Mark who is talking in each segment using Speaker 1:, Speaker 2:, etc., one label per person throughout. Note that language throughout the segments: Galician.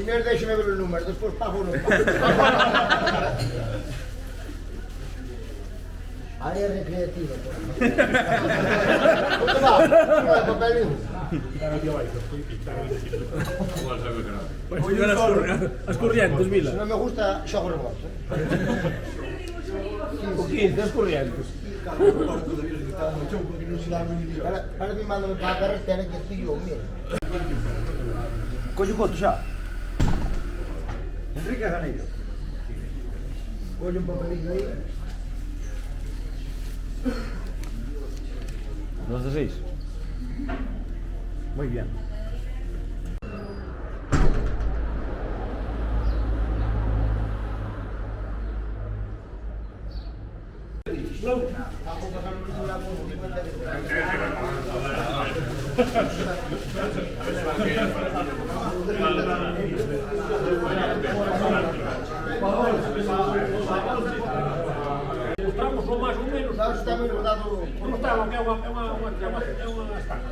Speaker 1: Primeiro déxeme ver o número, despois pago ou non pago. Área recreativa, por favor. Onde va? Papelín.
Speaker 2: As corrientes, Vila.
Speaker 1: Se non me gusta, xogo rebote.
Speaker 2: O 15, as corrientes.
Speaker 1: Para mí mándame para a carretera que estoy yo, mira.
Speaker 3: Collo foto xa. Enrique Janeiro.
Speaker 1: Colle un papelín aí.
Speaker 3: 2-6. Muy bien.
Speaker 2: Mostramos o máis ou menos.
Speaker 1: Sabes, está moi rodado.
Speaker 2: Mostramos que é unha estaca.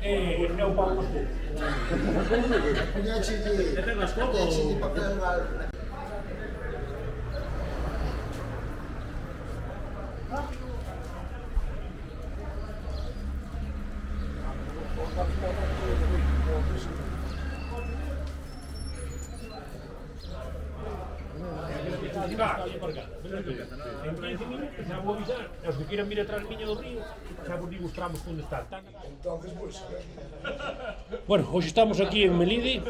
Speaker 2: É o pau dos poucos.
Speaker 1: Puñache de papel.
Speaker 2: En 15 minutos xa vou avisar. Os que queiran vir atrás miña do río, xa vos mostramos onde está. Bueno, hoxe estamos aquí en Melide,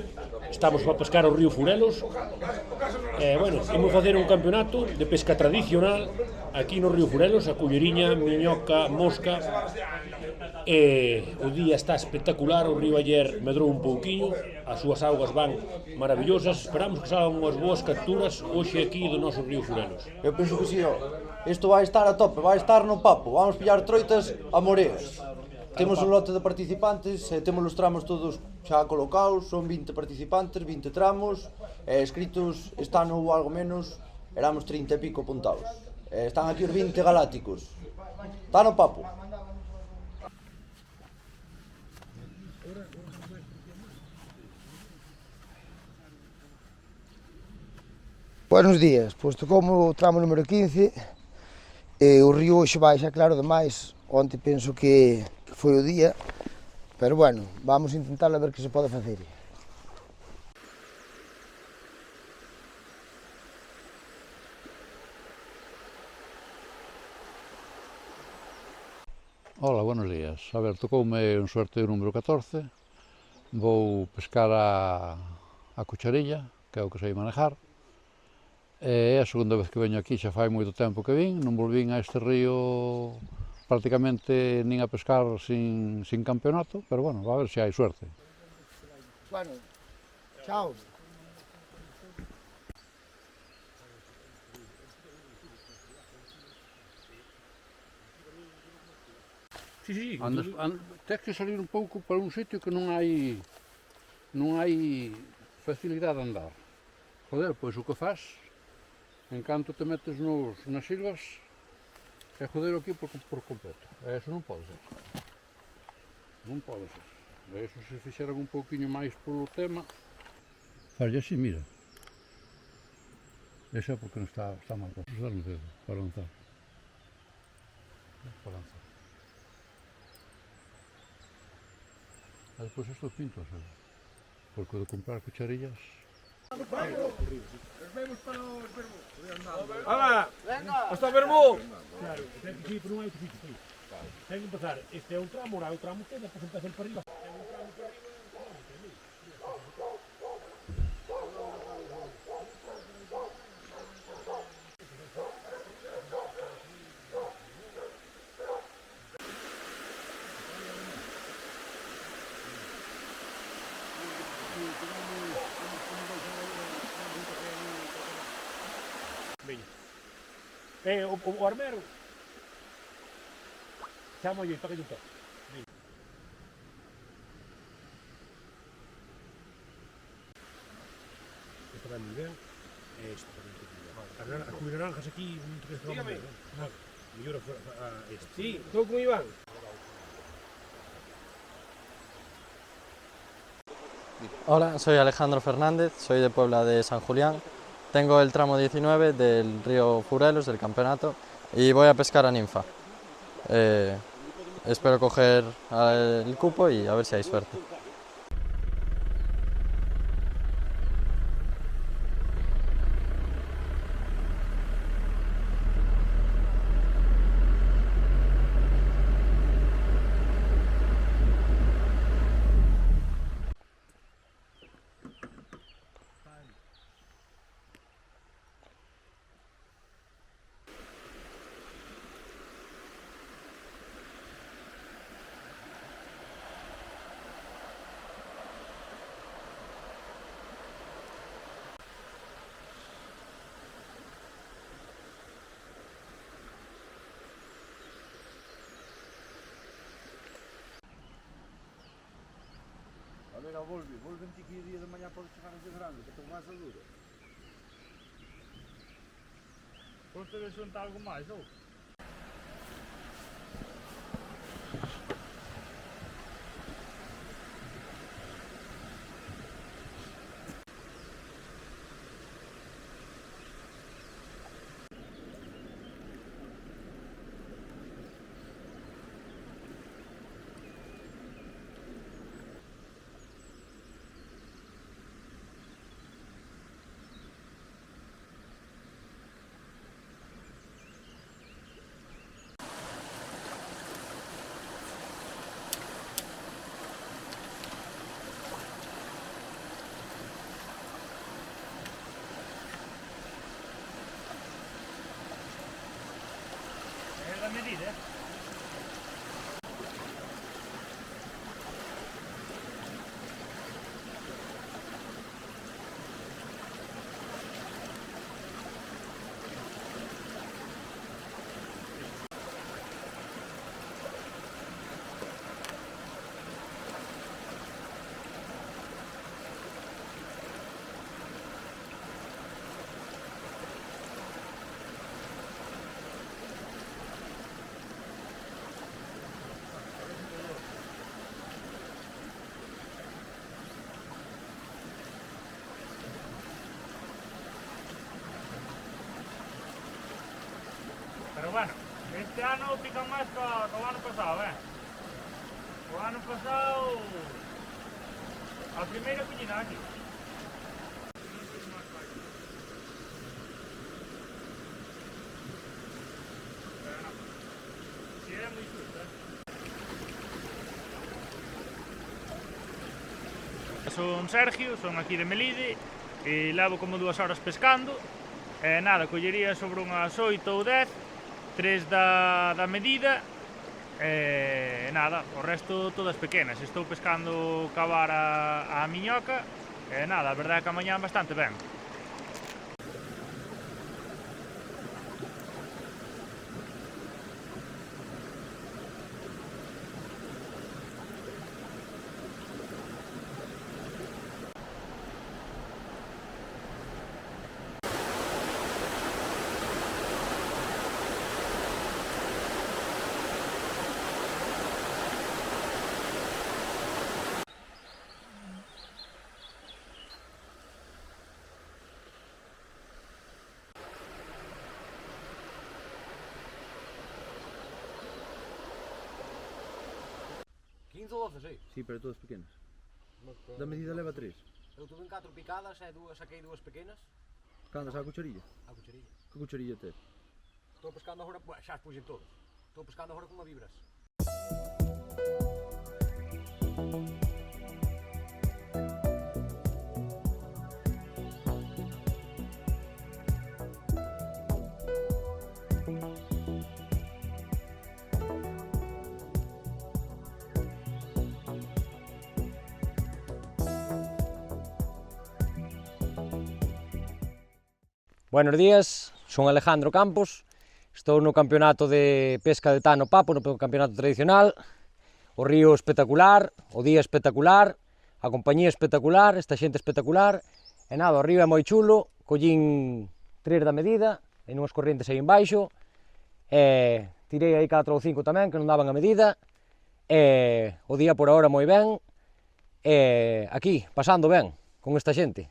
Speaker 2: estamos para pescar o río Furelos. Bueno, imos facer un campeonato de pesca tradicional aquí no río Furelos, a culleriña, miñoca, mosca. O día está espectacular, o río ayer medrou un pouquiño, as súas augas van maravillosas, esperamos que salgan unhas boas capturas hoxe aquí do noso río Furelos.
Speaker 3: Eu penso que si, ó. Isto vai estar a tope, vai estar no papo. Vamos pillar troitas a moreas. Temos un lote de participantes, temos os tramos todos xa colocados, son 20 participantes, 20 tramos, escritos este ano ou algo menos, éramos 30 e pico apuntados. Están aquí os 20 galácticos. Está no papo.
Speaker 1: Buenos días, pois tocoume o tramo número 15 e o río hoxe vai xa claro demais, onte penso que foi o día, pero bueno, vamos intentar a ver que se pode facer.
Speaker 4: Hola, buenos días. A ver, tocoume un sorteo número 14, vou pescar a cucharilla, que é o que sei manejar. É a segunda vez que veño aquí, xa fai moito tempo que vin, non volvín a este río prácticamente nin a pescar sin campeonato, pero bueno, va a ver se hai suerte.
Speaker 1: Bueno, chao.
Speaker 2: Sí.
Speaker 4: Tens que salir un pouco para un sitio que non hai facilidade de andar. Joder, pois o que faz, en canto te metes nas silvas, é joder aquí por completo. Eso non pode ser. Non pode ser. De eso se fixeran un pouquiño máis polo tema. Falle así, mira. Esa porque non está mal. Usar un dedo para lanzar. Para lanzar. E despois estos pintos, porque de comprar cucharillas...
Speaker 2: Nos vemos para os verbos. ¡Hala! ¡Hasta verbos! Claro, sí, pero non hai outro sitio. Ten que empezar, este é un tramo, ahora é o tramo que depois empeza el para arriba. O armero chámolle para que lle toque. Isto vai moi ben. Isto tamén vai moi ben. As naranjas aquí non te quedes moi ben. Mellor a este. Sí, estou con Iván.
Speaker 5: Hola, soy Alejandro Fernández, soy de Puebla de San Julián. Tengo el tramo 19 del río Furelos, del campeonato, y voy a pescar a ninfa. Espero coger el cupo y a ver si hay suerte.
Speaker 3: Mira, volven ti que día de mañá podes chegar ese grande, que estou máis duro.
Speaker 6: Vostedes son algo máis, ou? É da medida, é? Pero bueno, este ano pican máis que o ano pasado, O ano pasado a primeira piñina aquí. Pero non, si é moi xusto, Son Sergio, son aquí de Melide e levo como 2 horas pescando e nada, collería sobre unhas 8 ou 10, 3 da medida e nada, o resto todas pequenas. Estou pescando cavar a miñoca e nada, a verdade é que amañan bastante ben.
Speaker 3: Sí, pero todas pequenas. Da medida leva 3.
Speaker 7: Eu tuve en 4 picadas e saquei 2 pequenas.
Speaker 3: Candas a cucharilla?
Speaker 7: A cucharilla.
Speaker 3: Que cucharilla tes?
Speaker 7: Estou pescando agora, xa as puxen todas. Estou pescando agora con a vibras.
Speaker 8: Buenos días, son Alejandro Campos, estou no campeonato de pesca de Tano Papo, no campeonato tradicional. O río espectacular, o día espectacular, a compañía espectacular, esta xente espectacular. E nada, o río é moi chulo, collín 3 da medida, en unhas corrientes aí en baixo, e tirei aí 4 ou 5 tamén, que non daban a medida, e o día por ahora moi ben, e aquí, pasando ben, con esta xente.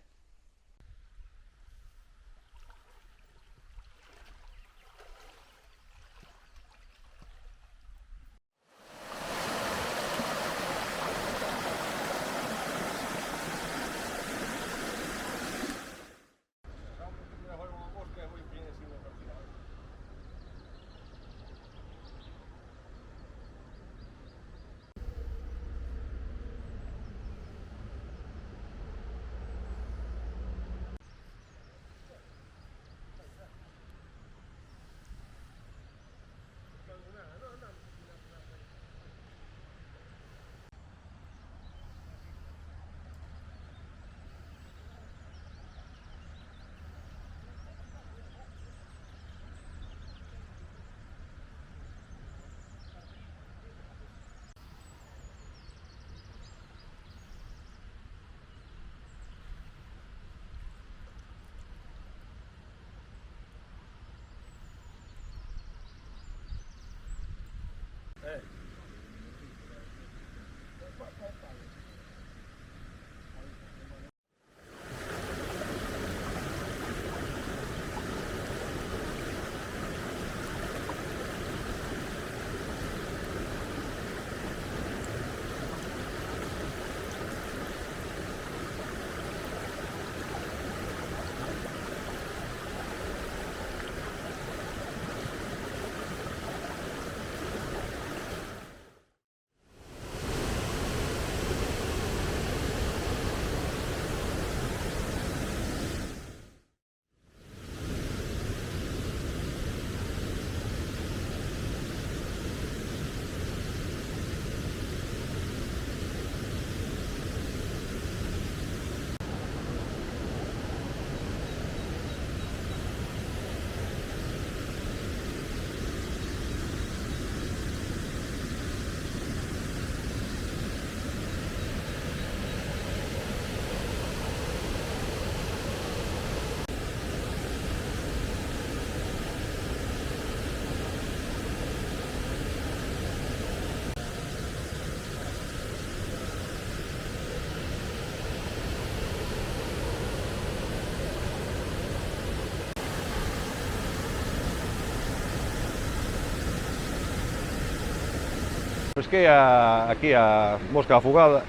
Speaker 9: Pesquei aquí a mosca afogada,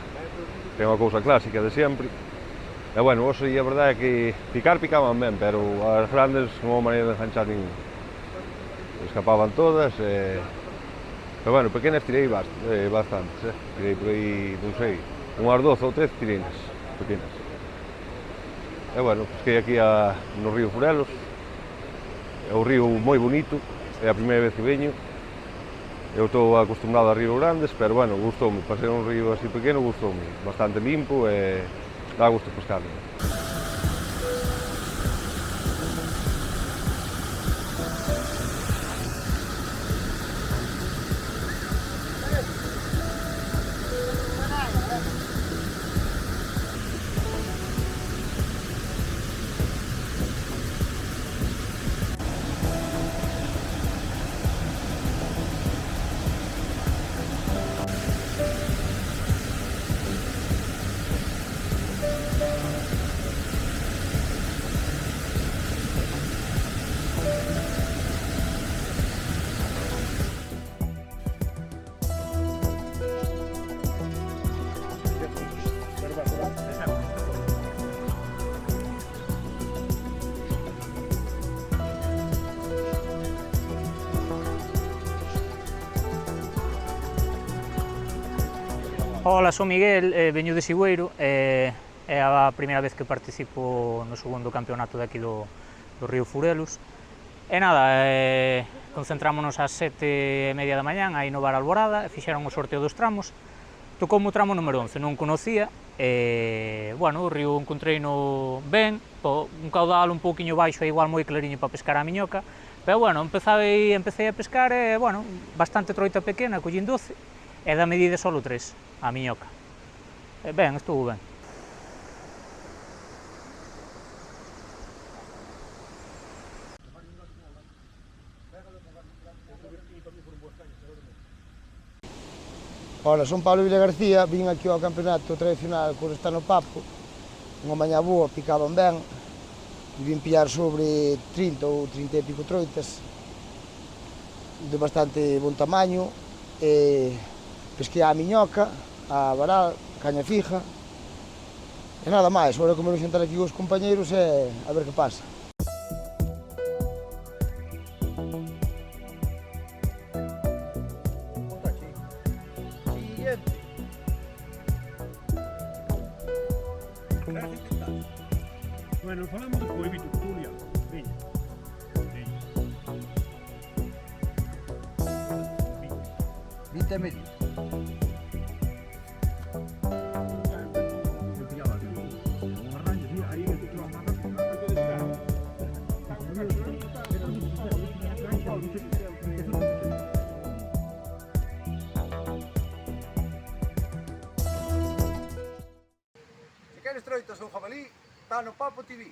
Speaker 9: que é unha cousa clásica de sempre. E bueno, hoxe a verdade é que picar picaban ben, pero as grandes non houve maneira de enganchar ningún. Escapaban todas, pero bueno, pequenas tirei bastantes, tirei por aí, non sei, unhas 12 ou 13 tireinas pequenas. E bueno, pesquei aquí no río Furelos, é un río moi bonito, é a primeira vez que veño. Eu estou acostumbrado a ríos grandes, pero bueno, gustoume, para ser un río así pequeno gustoume, bastante limpo e dá gusto pescar.
Speaker 10: Ola, son Miguel, veño de Sigüeiro, é a primeira vez que participo no segundo campeonato de aquí do río Furelos. E nada, concentrámonos ás 7:30 da mañán aí no bar Alborada, e fixeron o sorteo dos tramos. Tocoume o tramo número 11, non conocía, e, bueno, o río encontreino ben, un caudal un pouquiño baixo e igual moi clariño para pescar a miñoca, pero, bueno, empecé a pescar e, bueno, bastante troita pequena, collín 12, e da medida solo 3, a miñoca. Ben, estuvo ben.
Speaker 1: Ola, son Pablo Vila García, vin aquí ao campeonato tradicional con está no Papo, unha mañá boa, picaban ben, e vin pillar sobre 30 ou 30 e pico troitas, de bastante bon tamaño, e pesquei a miñoca, a varal, caña fija, e nada máis, agora comer xantar aquí cos compañeiros e a ver que pasa.
Speaker 2: Bueno, falamos despois, Víctor, Julia. Veña.
Speaker 7: Vinte e medio. Se queres troitas ou jabalí, está no Papo TV.